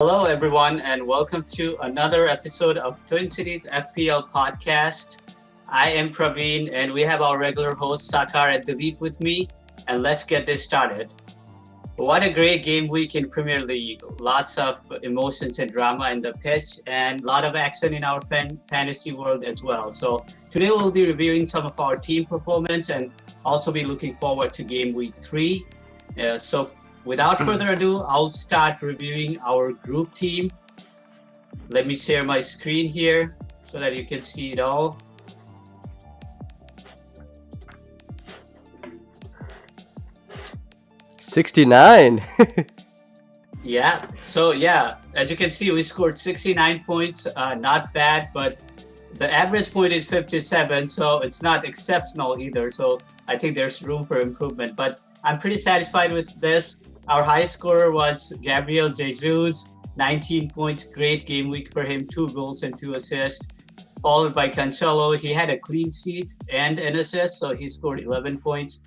Hello, everyone, and welcome to another episode of TwinCities FPL Podcast. I am Praveen, and we have our regular host Sakar and Dilip with me. And let's get this started. What a great game week in Premier League! Lots of emotions and drama in the pitch, and a lot of action in our fantasy world as well. So today we'll be reviewing some of our team performance and also be looking forward to game week 3. Without further ado, I'll start reviewing our group team. Let me share my screen here so that you can see it all. $69. As you can see, we scored 69 points. Not bad, but the average point is 57, so it's not exceptional either. So I think there's room for improvement, but I'm pretty satisfied with this. Our highest scorer was Gabriel Jesus, 19 points. Great game week for him, 2 goals and 2 assists. Followed by Cancelo. He had a clean sheet and an assist, so he scored 11 points.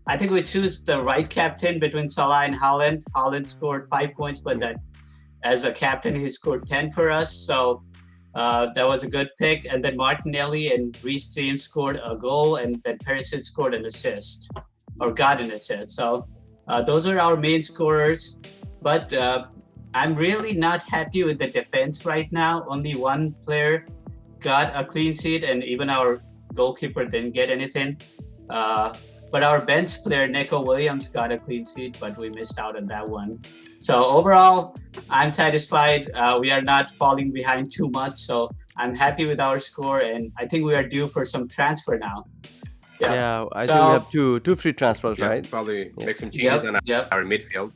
I think we choose the right captain between Salah and Haaland. Haaland scored 5 points, but that as a captain, he scored 10 for us. So that was a good pick. And then Martinelli and Reece James scored a goal, and then Perisic scored an assist, or got an assist. So those are our main scorers. But I'm really not happy with the defense right now. Only one player got a clean sheet, and even our goalkeeper didn't get anything. But our bench player, Nico Williams, got a clean sheet, but we missed out on that one. So overall, I'm satisfied. We are not falling behind too much. So I'm happy with our score, and I think we are due for some transfer now. Yeah, I think we have two free transfers, right? Probably make some changes on our midfield.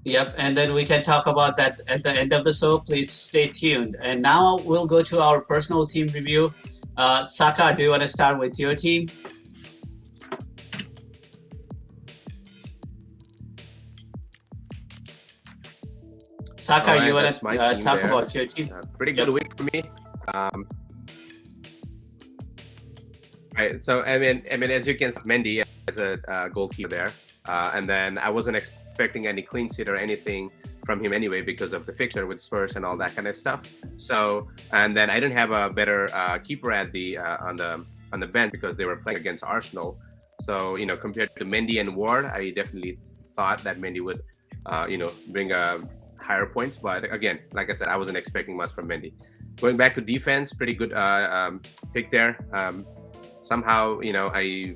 Yep, and then we can talk about that at the end of the show. Please stay tuned. And now we'll go to our personal team review. Saka, do you want to start with your team? Saka, you want to talk about your team? Pretty good week for me. Right, so I mean, as you can see, Mendy as a goalkeeper there, and then I wasn't expecting any clean sheet or anything from him anyway because of the fixture with Spurs and all that kind of stuff. So, and then I didn't have a better keeper at the on the bench because they were playing against Arsenal. So compared to Mendy and Ward, I definitely thought that Mendy would bring higher points. But again, like I said, I wasn't expecting much from Mendy. Going back to defense, pretty good pick there. Somehow, I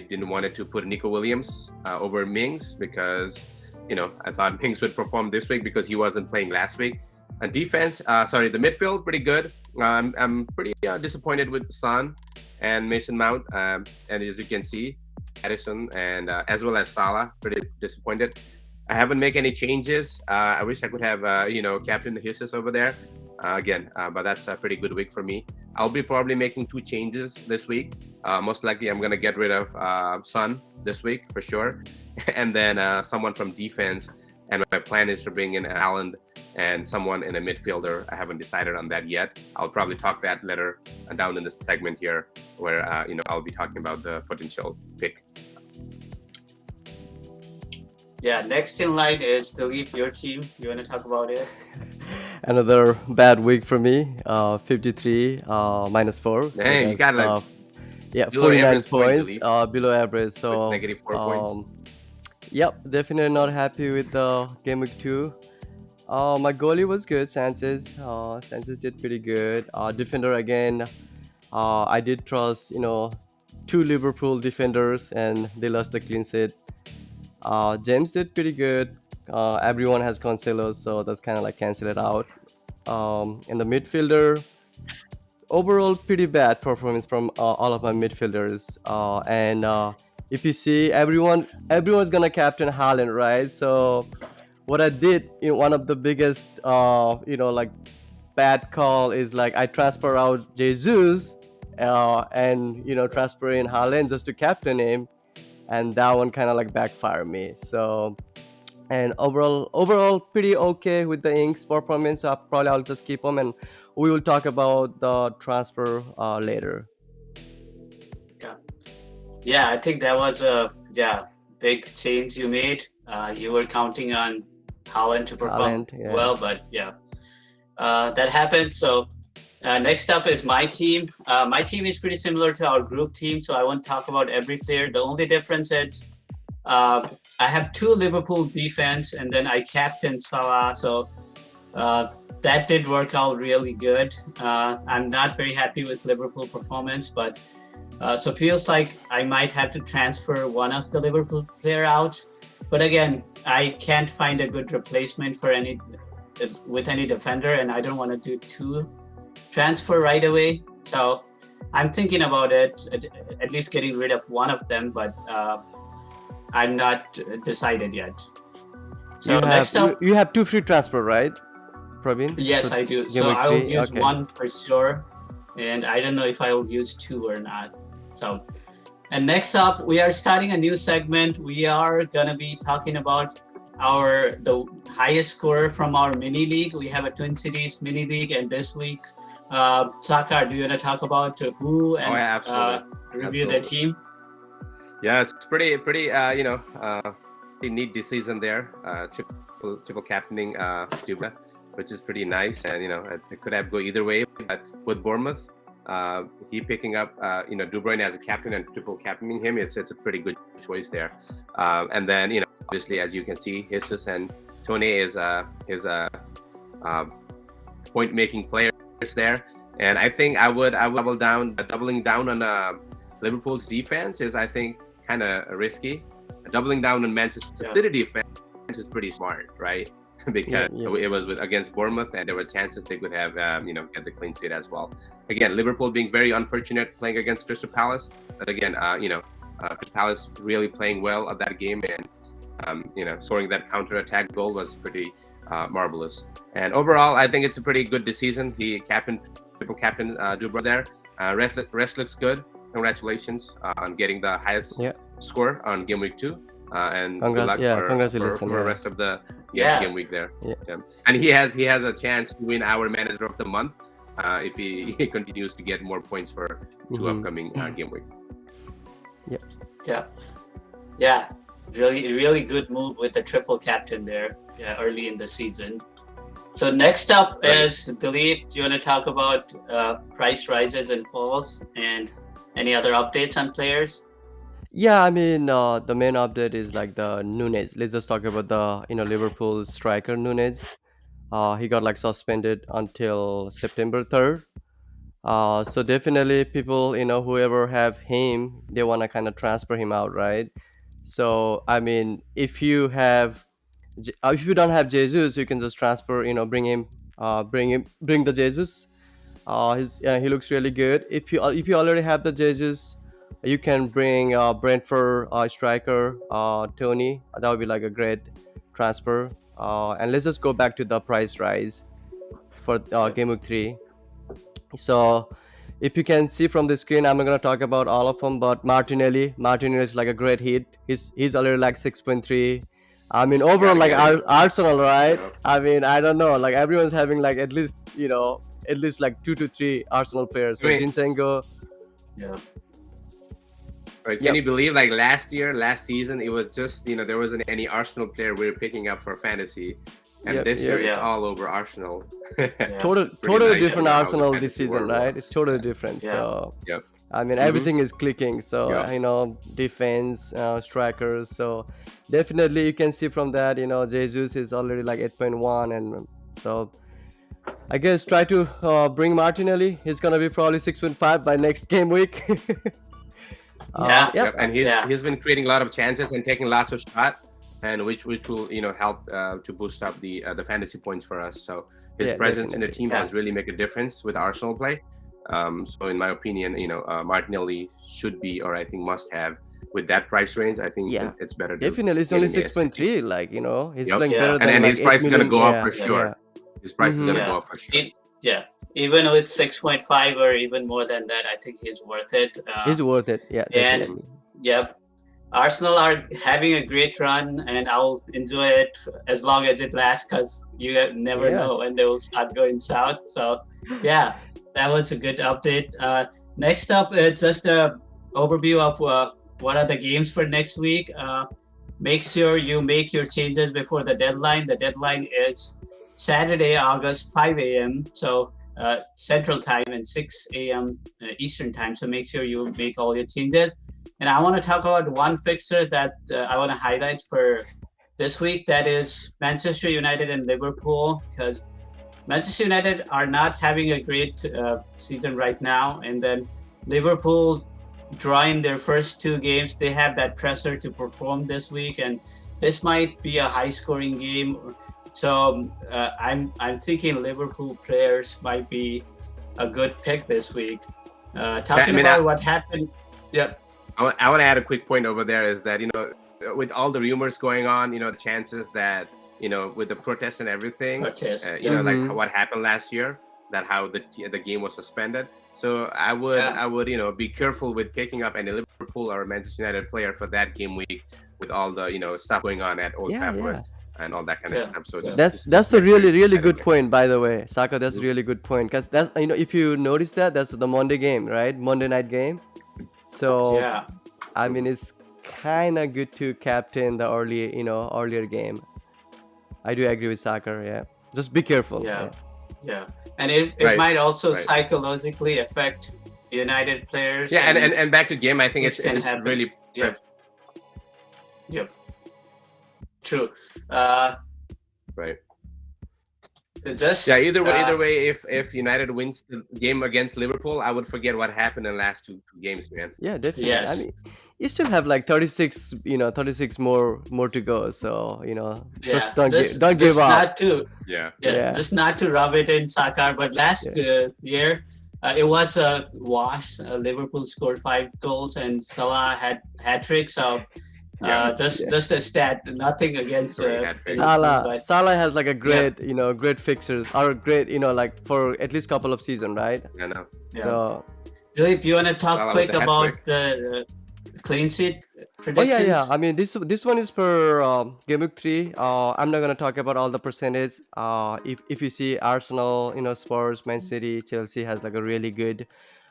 didn't want to put Nico Williams over Mings because, I thought Mings would perform this week because he wasn't playing last week. And the midfield, pretty good. I'm pretty disappointed with Son and Mason Mount. And as you can see, Edison and as well as Salah, pretty disappointed. I haven't made any changes. I wish I could have, Captain Jesus over there. But that's a pretty good week for me. I'll be probably making 2 changes this week. Most likely, I'm going to get rid of Son this week for sure. And then someone from defense. And my plan is to bring in Haaland and someone in a midfielder. I haven't decided on that yet. I'll probably talk that later down in this segment here where, I'll be talking about the potential pick. Yeah, next in line is Dilip, your team. You want to talk about it? Another bad week for me. 53 minus 4. Dang, you got 49 points. Below average. So with -4 points. Yep, definitely not happy with the game week 2. My goalie was good, Sanchez. Sanchez did pretty good. Defender again. I did trust 2 Liverpool defenders, and they lost the clean sheet. James did pretty good. Everyone has Cancelo, so that's kind of like cancel it out. In the midfielder, overall pretty bad performance from all of my midfielders. And if you see, everyone's gonna captain Haaland, right? So what I did, one of the biggest, bad call is like I transfer out Jesus, and transfer in Haaland just to captain him, and that one kind of like backfired me. So. And overall, pretty okay with the Inks performance. So I'll just keep them, and we will talk about the transfer later. Yeah, I think that was a big change you made. You were counting on Haaland to perform Haaland, yeah. well, but that happened. So next up is my team. My team is pretty similar to our group team, so I won't talk about every player. The only difference is I have 2 Liverpool defense, and then I captain Salah. So that did work out really good. I'm not very happy with Liverpool performance, but so feels like I might have to transfer one of the Liverpool player out. But again, I can't find a good replacement for any defender, and I don't want to do 2 transfer right away. So I'm thinking about it, at least getting rid of one of them, but I'm not decided yet. So next up, you have 2 free transfer, right, Praveen? yes, I do. So I will use one for sure, and I don't know if I will use 2 or not. So, and next up, we are starting a new segment. We are gonna be talking about the highest scorer from our mini league. We have a Twin Cities mini league, and this week's Sakar, do you want to talk about who and review the team? Yeah, it's pretty pretty neat decision there. Triple captaining Dubra, which is pretty nice, and it could have go either way. But with Bournemouth, he picking up De Bruyne as a captain and triple captaining him, it's a pretty good choice there. And then obviously, as you can see, Jesus and Tony is point making players there, and I think I would doubling down on Liverpool's defense is, I think, kind of risky. Doubling down on Manchester City defense is pretty smart, right? Because it was against Bournemouth, and there were chances they could have get the clean sheet as well. Again, Liverpool being very unfortunate playing against Crystal Palace, but again, Crystal Palace really playing well at that game, and scoring that counter-attack goal was pretty marvelous. And overall, I think it's a pretty good decision. The triple captain Dubra there. Rest looks good. Congratulations on getting the highest score on GameWeek 2. And good luck for the rest of the game week there. Yeah. And he has a chance to win our manager of the month if he continues to get more points for 2 upcoming game week. Yeah. Really good move with the triple captain there early in the season. So next up is Dilip. Do you want to talk about price rises and falls and any other updates on players? Yeah, I mean, the main update is like the Nunez. Let's just talk about the Liverpool striker Nunez. He got suspended until September 3rd. So definitely people, whoever have him, they want to kind of transfer him out, right? So I mean, if you don't have Jesus, you can just transfer, bring the Jesus. He looks really good. If you already have the Jesus, you can bring Brentford striker Tony. That would be like a great transfer. And let's just go back to the price rise for Game Week 3. So if you can see from the screen, I'm not gonna talk about all of them, but Martinelli is like a great hit. He's already like 6.3. I mean, overall, Arsenal, right? I mean, I don't know, everyone's having at least like 2 to 3 Arsenal players. So Zinchenko. Right. Can you believe last season, it was just, there wasn't any Arsenal player we were picking up for fantasy. And this year, it's all over Arsenal. Totally different Arsenal this season, right? It's totally different. So, I mean, everything is clicking. So, defense, strikers. So, definitely you can see from that, Jesus is already like 8.1. And so, I guess try to bring Martinelli. He's going to be probably 6.5 by next game week. And he's been creating a lot of chances and taking lots of shots. And which will help to boost up the fantasy points for us. So his presence in the team has really made a difference with Arsenal play. So in my opinion, Martinelli should be, or I think must have, with that price range. I think it's better. Definitely, it's only 6.3. He's playing better than and his price is gonna go up for sure. His price is gonna go up for sure. Even with 6.5 or even more than that, I think he's worth it. He's worth it. And Arsenal are having a great run, and I'll enjoy it as long as it lasts, because you never know when they will start going south. So, that was a good update. Next up, just a overview of what are the games for next week. make sure you make your changes before the deadline. The deadline is Saturday, August 5 a.m. So Central Time and 6 a.m. Eastern Time. So make sure you make all your changes. And I want to talk about one fixture that I want to highlight for this week. That is Manchester United and Liverpool, because Manchester United are not having a great season right now, and then Liverpool drawing their first two games, they have that pressure to perform this week, and this might be a high-scoring game. So I'm thinking Liverpool players might be a good pick this week. Talking about what happened, yeah. I want to add a quick point over there is that, with all the rumors going on, the chances that, with the protests and everything, like what happened last year, that how the game was suspended. So I would, be careful with picking up any Liverpool or Manchester United player for that game week with all the, stuff going on at Old Trafford and all that kind of stuff. So that's a really good point, by the way, Saka. That's a really good point, because that's, if you notice that's the Monday game, right? Monday night game. So I mean, it's kind of good to captain the earlier game. I do agree with Saka. Yeah, just be careful. Yeah. And it might also psychologically affect United players. Yeah, and back to game, I think it's really. Yep. True. Right. Either way, if United wins the game against Liverpool, I would forget what happened in the last two games, man. Yeah, definitely. Yes. I mean, you still have like 36 more to go. So just don't give up. Just not to rub it in, Sakar. But last year, it was a wash. Liverpool scored 5 goals and Salah had hat-trick. So just a stat, nothing against Salah. Salah has like a great, great fixtures, or great, like for at least couple of seasons, right? I know. Yeah. So, Dilip, you want to talk quick about the clean sheet predictions? Oh yeah. I mean, this one is per GameWeek 3. I'm not gonna talk about all the percentage. If you see Arsenal, Spurs, Man City, Chelsea has like a really good,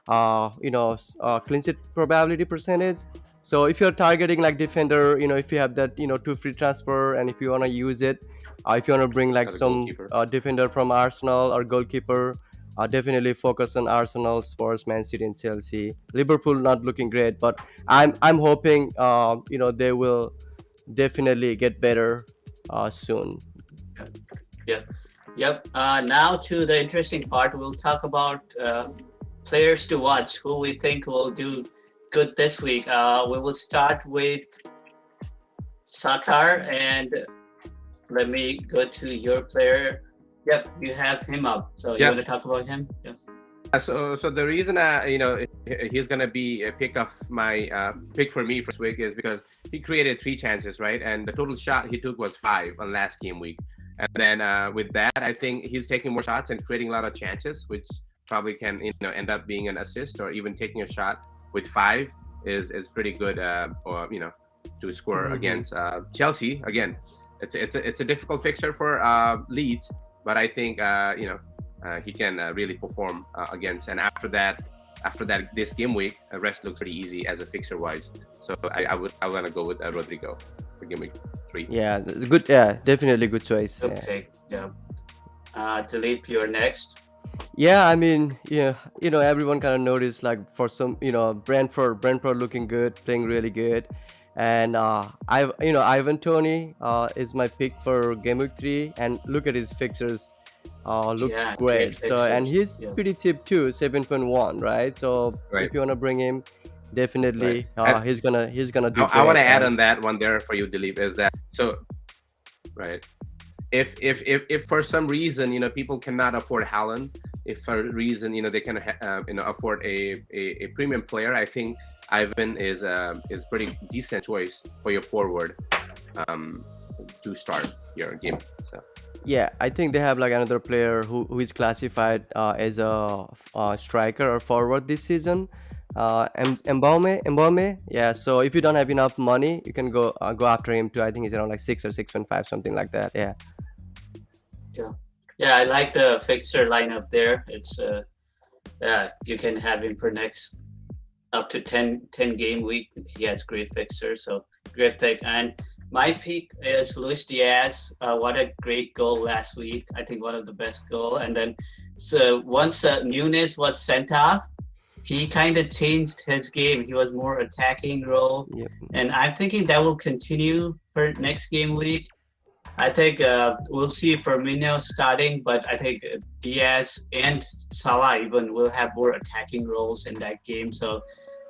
clean sheet probability percentage. So if you're targeting like defender, if you have that, 2 free transfer, and if you wanna use it, if you wanna bring like some defender from Arsenal or goalkeeper. Definitely focus on Arsenal, Spurs, Man City, and Chelsea. Liverpool not looking great, but I'm hoping they will definitely get better soon. Yep. Now to the interesting part, we'll talk about players to watch who we think will do good this week. We will start with Sakar, and let me go to your player. Yep, you have him up. So you want to talk about him? Yeah. So the reason he's gonna be a pick of my pick for me for this week is because he created 3 chances, right? And the total shot he took was 5 on last game week. And then with that, I think he's taking more shots and creating a lot of chances, which probably can end up being an assist, or even taking a shot with 5 is pretty good. To score against Chelsea again. It's a difficult fixture for Leeds. But I think he can really perform against. And after that, this game week, the rest looks pretty easy as a fixture wise. So I want to go with Rodrigo for game week 3. Yeah, good. Yeah, definitely good choice. Good pick. Yeah. Dilip, you're next. Yeah, I mean, everyone kind of noticed, like, for some, Brentford looking good, playing really good. And Ivan Toney is my pick for game week 3, and look at his fixtures, looks great. So, and he's pretty cheap too, 7.1, right? So if you want to bring him, definitely he's gonna do. I want to add on that one there for you, Dilip, is that if for some reason people cannot afford Haaland, if for a reason they can afford a premium player, I think Ivan is pretty decent choice for your forward to start your game. So yeah, I think they have like another player who is classified as a striker or forward this season, Mbaume. Yeah, so if you don't have enough money, you can go after him too. I think he's around like 6 or 6.5, something like that. Yeah, I like the fixture lineup there. It's you can have him for next up to 10 game week. He has great fixture, so great pick. And my pick is Luis Diaz. What a great goal last week. I think one of the best goal. And then so once Nunes was sent off, he kind of changed his game. He was more attacking role. Yep. And I'm thinking that will continue for next game week. I think we'll see Firmino starting, but I think Diaz and Salah even will have more attacking roles in that game. So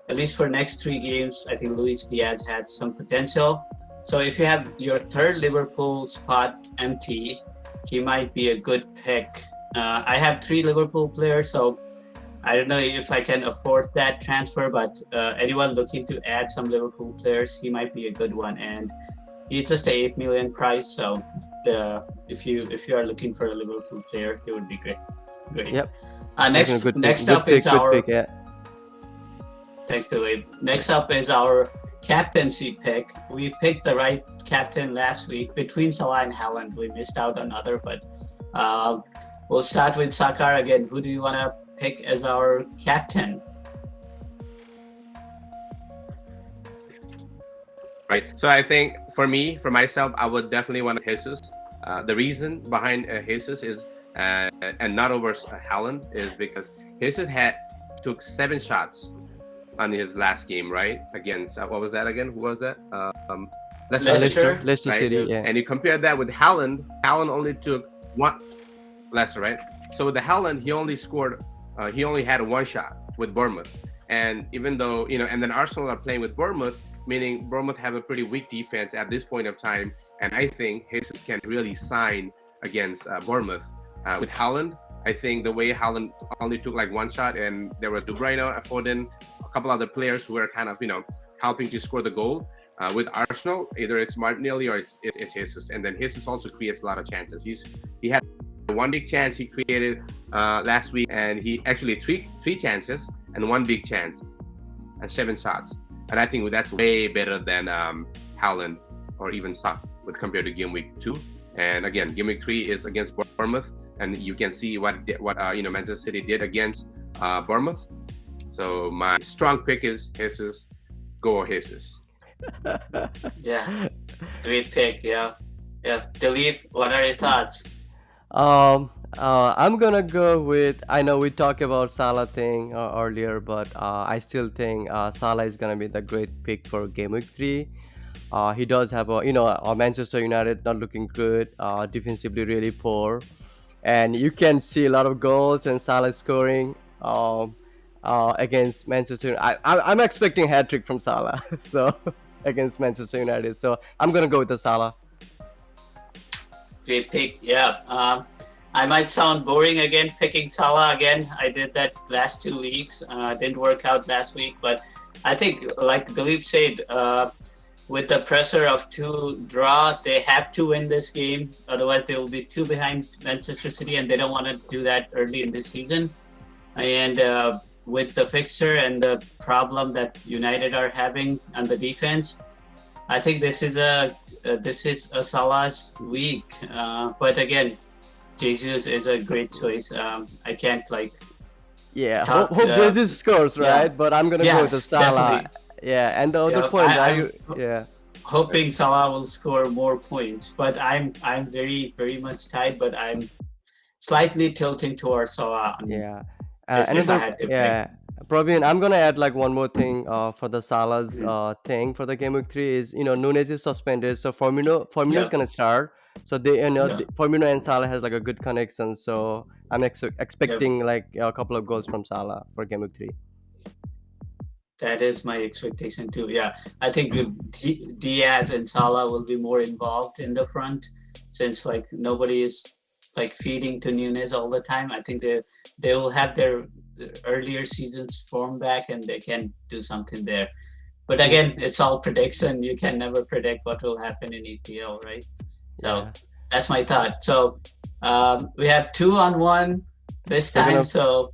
at least for next 3 games, I think Luis Diaz has some potential. So if you have your third Liverpool spot empty, he might be a good pick. I have 3 Liverpool players, so I don't know if I can afford that transfer, but anyone looking to add some Liverpool players, he might be a good one. And he's just a 8 million price, so if you are looking for a Liverpool player, he would be great. Yep. Next up is our thanks to Lee. Next up is our captaincy pick. We picked the right captain last week between Salah and Haaland. We missed out on other, but we'll start with Sakar again. Who do you want to pick as our captain? Right. So I think for myself, I would definitely want Jesus. The reason behind Jesus is, and not over Haaland, is because Jesus took 7 shots on his last game, right? Against what was that again? Who was that? Leicester right? City, yeah. And you compare that with Haaland. Haaland only took 1. Leicester, right? So with the Haaland, he only scored. He only had 1 shot with Bournemouth. And even though and then Arsenal are playing with Bournemouth, meaning Bournemouth have a pretty weak defense at this point of time. And I think Jesus can really shine against Bournemouth. With Haaland, I think the way Haaland only took like 1 shot, and there was De Bruyne, Foden, a couple other players who were kind of helping to score the goal. With Arsenal, either it's Martinelli or it's Jesus, and then Jesus also creates a lot of chances. He had 1 big chance he created last week, and he actually three chances and 1 big chance and 7 shots. And I think that's way better than Haaland or even Salah with compared to game week 2. And again, game week 3 is against Bournemouth, and you can see what Manchester City did against Bournemouth. So my strong pick is Jesus. Go Jesus. Yeah, great pick. Yeah. Dilip, what are your thoughts? I'm gonna go with. I know we talked about Salah thing earlier, but I still think Salah is gonna be the great pick for game week 3. He does have Manchester United not looking good, defensively really poor, and you can see a lot of goals and Salah scoring against Manchester. I'm expecting hat trick from Salah, so against Manchester United. So I'm gonna go with the Salah. Great pick. Yeah. I might sound boring again, picking Salah again. I did that last 2 weeks. Didn't work out last week, but I think, like Dilip said, with the pressure of 2 draw, they have to win this game. Otherwise, they will be 2 behind Manchester City, and they don't want to do that early in this season. And with the fixture and the problem that United are having on the defense, I think this is a Salah's week. But again, Jesus is a great choice. I can't hope Jesus scores, right? Yeah. But I'm gonna go with the Salah. Definitely. Yeah, and the other point, hoping Salah will score more points, but I'm very very much tied. But I'm slightly tilting towards Salah. Yeah, if I had to pick. Probably I'm gonna add one more thing for the Salah's thing for the game week 3 is Nunes is suspended, so Firmino is gonna start. So they Firmino and Salah has a good connection. So I'm expecting a couple of goals from Salah for game week 3. That is my expectation too. Yeah, I think Diaz and Salah will be more involved in the front, since nobody is feeding to Nunes all the time. I think they will have their earlier seasons form back, and they can do something there. But again, it's all prediction. You can never predict what will happen in EPL, right? So that's my thought. So we have 2-on-1 this time. So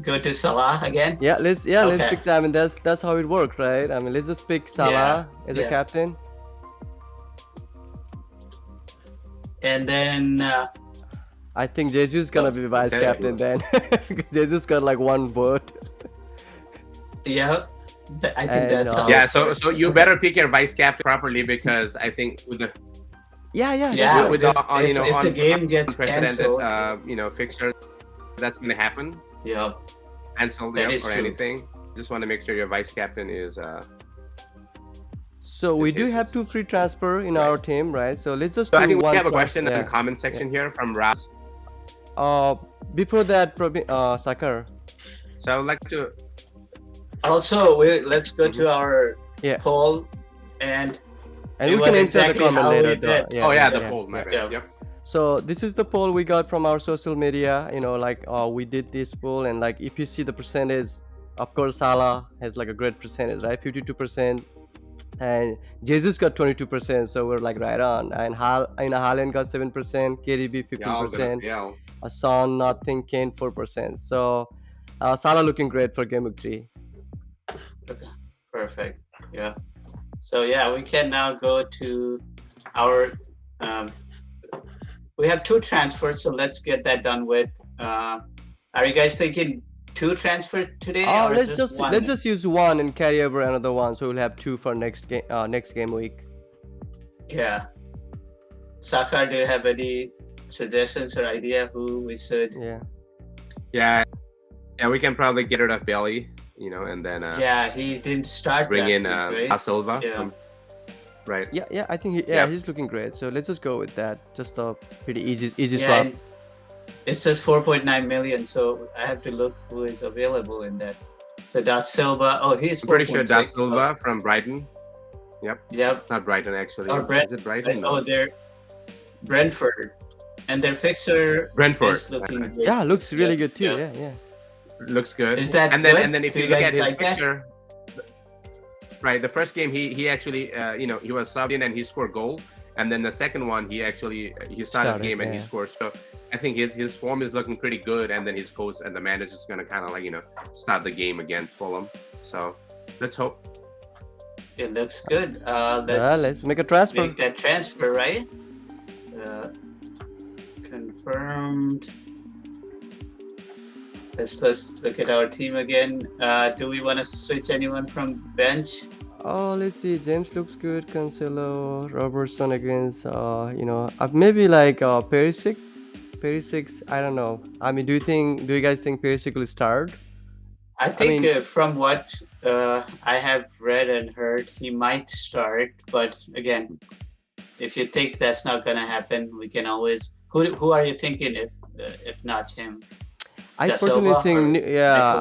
go to Salah again. Let's pick that. I mean, that's how it works, right? I mean, let's just pick Salah as a captain. And then I think Jesus gonna be vice captain then. Jesus got 1 vote. Yeah. I think And that's how. Yeah, so you better pick your vice captain properly, because I think with the yeah, Yeah, that's with right. the if the game gets unprecedented canceled, fixture that's going to happen, yeah, cancelled, that yep, is or true. anything. Just want to make sure your vice captain is So we do is have two free transfer in right. our team, right? So let's just So do I think we one have a transfer. question in the Yeah. comment section here from Raz. Before that, probably Sakar. So I would like to Also, let's go to our Yeah. poll, and And it we was can answer the exactly comment how later. we did. the Yeah, poll, my yeah. bad. Yeah. Yep. So this is the poll we got from our social media. Like we did this poll, and like if you see the percentage, of course Salah has like a great percentage, right? 52%, and Jesus got 22%. So we're like right on. And Haaland got 7%, KDB Y'all gonna 15%, fail. Son nothing, Kane 4%. So Salah looking great for Game Week 3. Okay. Perfect. Yeah. So yeah, we can now go to our. We have two transfers, so let's get that done with. Are you guys thinking two transfers today, or just one? Let's just use one and carry over another one, so we'll have two for next game week. Yeah. Sakar, do you have any suggestions or idea who we should? Yeah. We can probably get rid of Belly, and then Yeah, he didn't start. bring in last week, Da right? Silva. Yeah. Right. Yeah, I think Yep. he's looking great. So let's just go with that. Just a pretty easy Yeah, swap. and it's just 4.9 million, so I have to look who is available in that. So Da Silva. Oh, he's I'm pretty sure Da 4.6. Silva from Brighton. Yep. Not Brighton, actually. Or Is it Brighton? No. Oh, they're Brentford, and their fixer Brentford. is looking great. Yeah, looks really Yeah, good too. yeah. Yeah. Looks good. Is that and then good? and then if Do you you look guys at his like that? picture, right, the first game he actually he was subbed in and he scored goal, and then the second one he started the game and he scored. So I think his form is looking pretty good, and then his coach and the manager is gonna kind of like start the game against Fulham. So let's hope. It looks good. Let's make a transfer. Make that transfer, right? Confirmed. Let's look at our team again. Do we want to switch anyone from bench? Oh, let's see. James looks good. Cancelo, Robertson against maybe like Perisic. I don't know. I mean, do you guys think Perisic will start? I think from what I have read and heard, he might start. But again, if you think that's not gonna happen, we can always. Who are you thinking if not him? I Da personally Silva think, or what Nico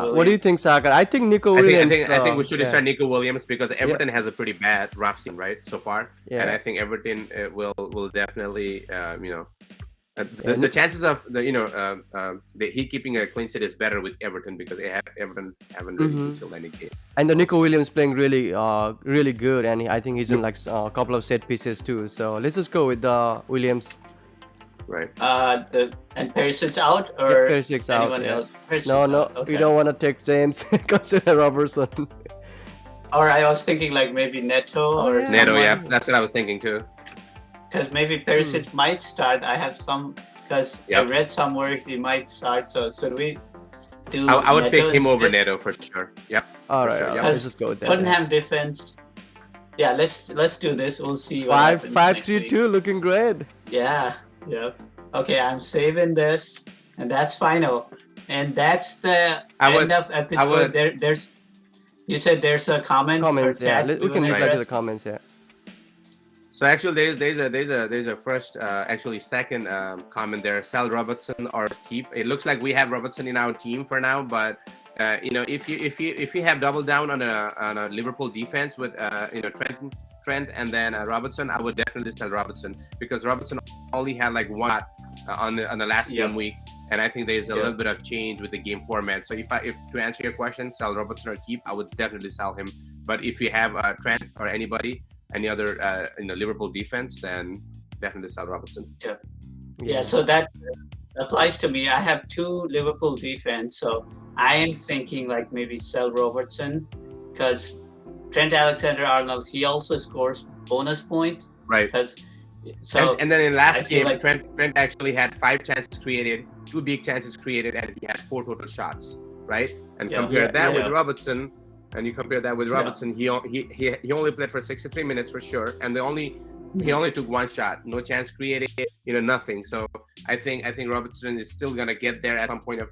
do you Williams? think, Sakar? I think Nico I Williams. think we should start Nico Williams, because Yeah. Everton has a pretty bad rough season, right, so far. Yeah. And I think Everton will definitely Yeah, the chances of he keeping a clean sheet is better with Everton, because Everton haven't really conceded any game. And the Nico Williams playing really good, and I think he's in like a couple of set pieces too. So let's just go with the Williams. Right. And Perisic's out, or Perisic's out, anyone yeah. else? Perisic's No, out, okay. we don't want to take James. Consider Robertson. Or I was thinking like maybe Neto or yeah. Neto, someone. yeah, that's what I was thinking too. Because maybe Perisic might start. I have some, because I Yep. read somewhere he might start. So should we do? I would Neto pick him over instead? Neto for sure. Yep. All right, sure, yeah. let's just go with that. Tottenham defense. Yeah, let's do this. We'll see what happens next week. 5-3-2, looking great. Yeah. Okay, I'm saving this, and that's final. And that's the end of episode. There's. You said there's a comment Comments, or chat. we can reply to the comments. Yeah. So actually, there's a first actually second comment there. Sell Robertson or keep. It looks like we have Robertson in our team for now, but if you have doubled down on a Liverpool defense with Trent and then Robertson, I would definitely sell Robertson, because Robertson only had like one on the last game week, and I think there's a little bit of change with the game format. So if to answer your question, sell Robertson or keep, I would definitely sell him. But if you have Trent or any other Liverpool defense, then definitely sell Robertson. Yeah, so that applies to me. I have two Liverpool defense, so I am thinking like maybe sell Robertson, because Trent Alexander-Arnold, he also scores bonus points. Right. And then in last game, like Trent actually had 5 chances created, 2 big chances created, and he had 4 total shots. Right. And compare that with Robertson. and you compare that with Robertson, he only played for 63 minutes for sure, and he only took one shot, no chance created, nothing. So I think Robertson is still gonna get there at some point of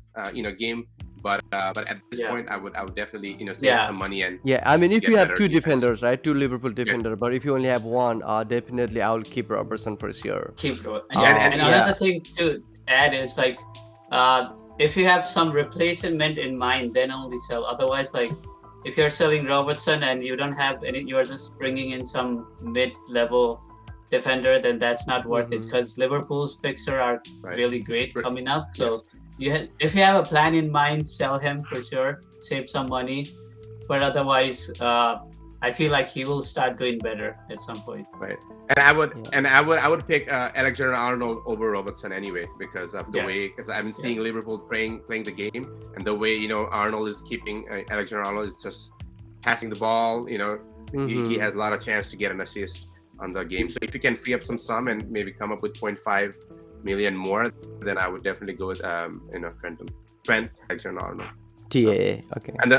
game, but at this point I would definitely save some money and I mean, if get you have better two defense. defenders, right, two Liverpool defender, but if you only have one, definitely I will keep Robertson for sure. And another thing to add is like, if you have some replacement in mind, then only sell. Otherwise, like, if you're selling Robertson and you don't have any, you're just bringing in some mid-level defender, then that's not worth it, because Liverpool's fixture are really great coming up. So if you have a plan in mind, sell him for sure, save some money. But otherwise, I feel like he will start doing better at some point. Right. And I would pick Alexander-Arnold over Robertson anyway, because of the way, because I've been seeing Liverpool playing the game, and the way Arnold is keeping Alexander-Arnold is just passing the ball. He has a lot of chance to get an assist on the game. So if you can free up some sum and maybe come up with 0.5 million more, then I would definitely go with Trent Alexander-Arnold. TAA. Okay. And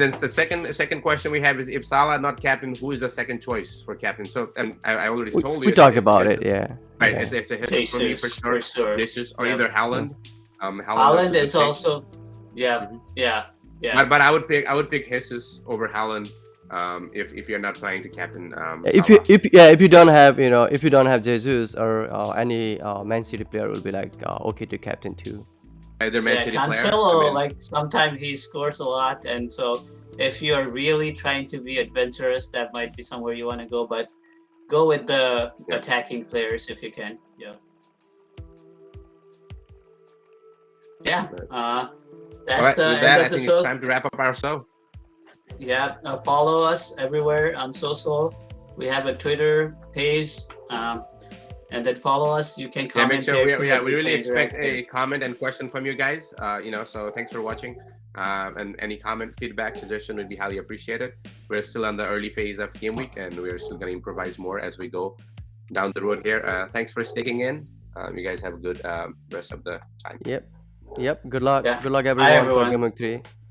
then the second question we have is, if Salah not captain, who is the second choice for captain? So, and I already told you. We talked about it. Yeah. Right. It's a Jesus for me for sure. Jesus or either Haaland. Haaland is also. But I would pick Jesus over Haaland. If you're not planning to captain. If you don't have Jesus or any Man City player, will be like okay to captain too. Either Man City Cancelo, like sometimes he scores a lot, and so if you're really trying to be adventurous, that might be somewhere you want to go. But go with the attacking players if you can. That's right, the with end that, of I the think show. it's time to wrap up our show. Follow us everywhere on social. We have a Twitter page, and then follow us. You can comment make sure there. we really expect a comment and question from you guys. So thanks for watching. And any comment, feedback, suggestion would be highly appreciated. We're still on the early phase of Game Week, and we're still going to improvise more as we go down the road here. Thanks for sticking in. You guys have a good rest of the time. Yep. Good luck. Good luck Bye, everyone for everyone. Game Week 3.